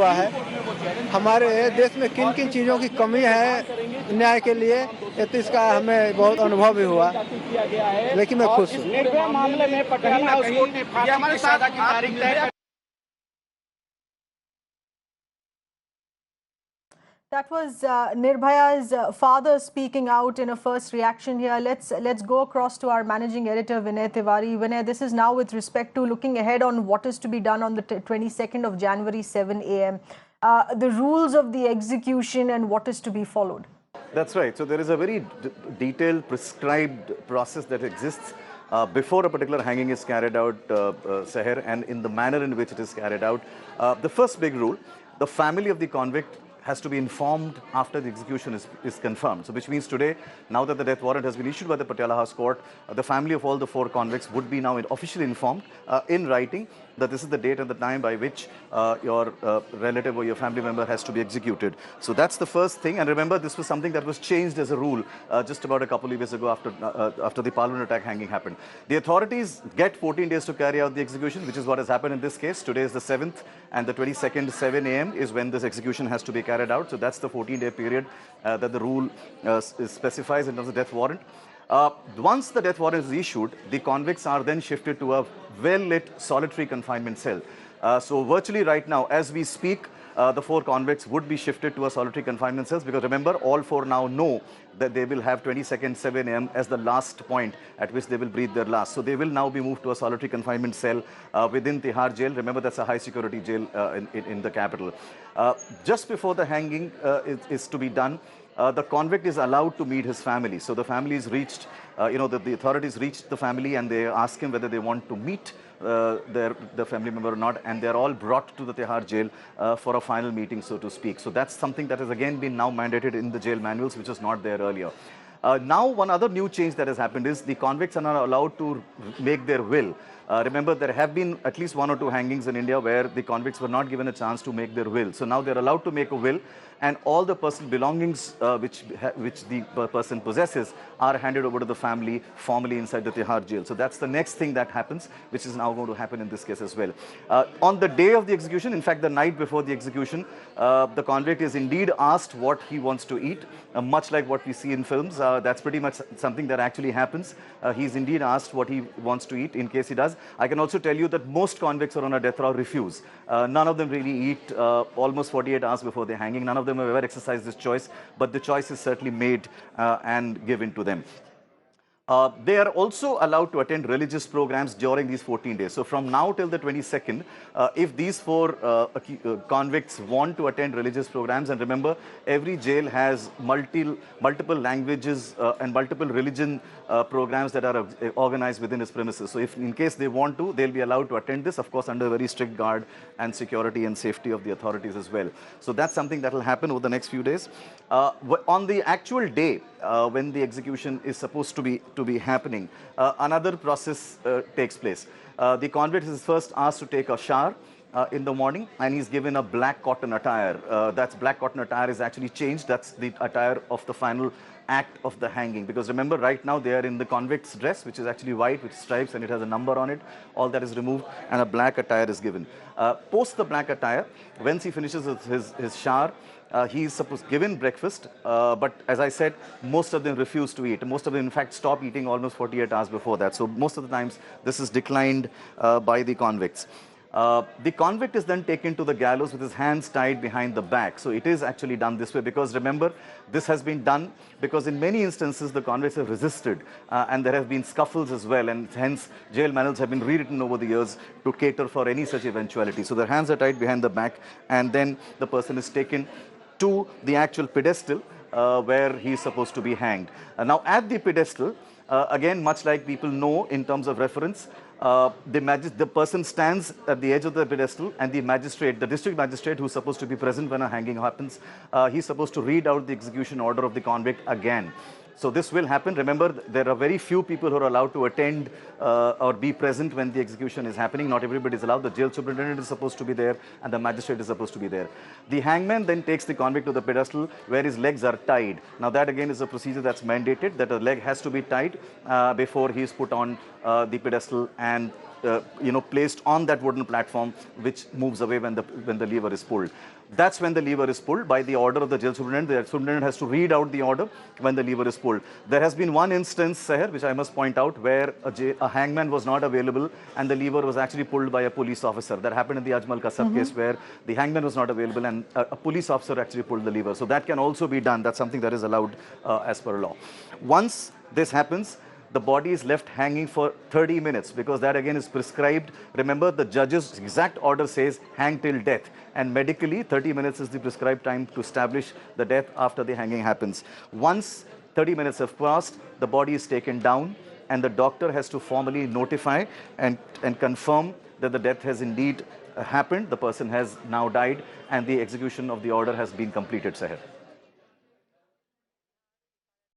हुआ है। हमारे देश में किन किन चीज़ों की कमी है न्याय के लिए, ये तो इसका हमें बहुत अनुभव भी हुआ, लेकिन मैं खुश हूँ। निर्भया मामले में पटियाला हाउस कोर्ट ने फांसी की सजा की तारीख तय कर। That was Nirbhaya's father speaking out in a first reaction here. Let's go across to our managing editor Vinay Tewari. Vinay, this is now with respect to looking ahead on what is to be done on the 22nd of January, 7 a.m. The rules of the execution and what is to be followed. That's right. So there is a very detailed, prescribed process that exists before a particular hanging is carried out, Seher, and in the manner in which it is carried out. The first big rule: the family of the convict has to be informed after the execution is confirmed. So which means today, now that the death warrant has been issued by the Patiala House Court, the family of all the 4 convicts would be now officially informed in writing that this is the date and the time by which your relative or your family member has to be executed. So that's the first thing. And remember, this was something that was changed as a rule just about a couple of years ago after the Parliament attack hanging happened. The authorities get 14 days to carry out the execution, which is what has happened in this case. Today is the 7th, and the 22nd, 7 a.m. is when this execution has to be carried out. So that's the 14-day period that the rule specifies in terms of death warrant. Once the death warrant is issued, the convicts are then shifted to a well-lit solitary confinement cell. So virtually right now, as we speak, the 4 convicts would be shifted to a solitary confinement cells, because remember, all 4 now know that they will have 22nd 7 a.m. as the last point at which they will breathe their last. So they will now be moved to a solitary confinement cell within Tihar jail. Remember, that's a high security jail in the capital. Just before the hanging is to be done, the convict is allowed to meet his family. So the family is reached, the authorities reached the family and they ask him whether they want to meet the family member or not, and they're all brought to the Tihar jail for a final meeting, so to speak. So that's something that has again been now mandated in the jail manuals, which was not there earlier. Now, one other new change that has happened is the convicts are not allowed to make their will. Remember, there have been at least 1 or 2 hangings in India where the convicts were not given a chance to make their will. So now they're allowed to make a will, and all the personal belongings which the person possesses are handed over to the family formally inside the Tihar jail. So that's the next thing that happens, which is now going to happen in this case as well. On the day of the execution, in fact, the night before the execution, the convict is indeed asked what he wants to eat, much like what we see in films. That's pretty much something that actually happens. He's indeed asked what he wants to eat. In case he does, I can also tell you that most convicts are on a death row refuse. None of them really eat almost 48 hours before they're hanging. None of them have ever exercised this choice, but the choice is certainly made and given to them. They are also allowed to attend religious programs during these 14 days. So from now till the 22nd, if these 4 convicts want to attend religious programs, and remember, every jail has multiple languages and multiple religion programs that are organized within its premises. So if in case they want to, they'll be allowed to attend this, of course, under very strict guard and security and safety of the authorities as well. So that's something that will happen over the next few days. On the actual day when the execution is supposed to be happening, another process takes place. The convict is first asked to take a shower in the morning, and he's given a black cotton attire. That's black cotton attire is actually changed. That's the attire of the final act of the hanging, because remember, right now they are in the convict's dress, which is actually white with stripes and it has a number on it. All that is removed and a black attire is given. Post the black attire, once he finishes his shower, he is given breakfast, but as I said, most of them refuse to eat. Most of them, in fact, stop eating almost 48 hours before that. So most of the times, this is declined by the convicts. The convict is then taken to the gallows with his hands tied behind the back. So it is actually done this way, because remember, this has been done because in many instances the convicts have resisted and there have been scuffles as well, and hence jail manuals have been rewritten over the years to cater for any such eventuality. So their hands are tied behind the back, and then the person is taken to the actual pedestal where he is supposed to be hanged. Now at the pedestal, again, much like people know in terms of reference, the person stands at the edge of the pedestal, and the magistrate, the district magistrate who is supposed to be present when a hanging happens, he's supposed to read out the execution order of the convict again. So this will happen. Remember, there are very few people who are allowed to attend or be present when the execution is happening. Not everybody is allowed. The jail superintendent is supposed to be there and the magistrate is supposed to be there. The hangman then takes the convict to the pedestal where his legs are tied. Now that again is a procedure that's mandated, that a leg has to be tied before he is put on the pedestal and placed on that wooden platform, which moves away when the lever is pulled. That's when the lever is pulled by the order of the jail superintendent. The superintendent has to read out the order when the lever is pulled. There has been one instance, Seher, which I must point out, where a hangman was not available and the lever was actually pulled by a police officer. That happened in the Ajmal Kasab case, where the hangman was not available and a police officer actually pulled the lever. So that can also be done. That's something that is allowed as per law. Once this happens, the body is left hanging for 30 minutes because that again is prescribed. Remember, the judge's exact order says hang till death, and medically 30 minutes is the prescribed time to establish the death after the hanging happens. Once 30 minutes have passed, the body is taken down and the doctor has to formally notify and confirm that the death has indeed happened, the person has now died, and the execution of the order has been completed, Seher.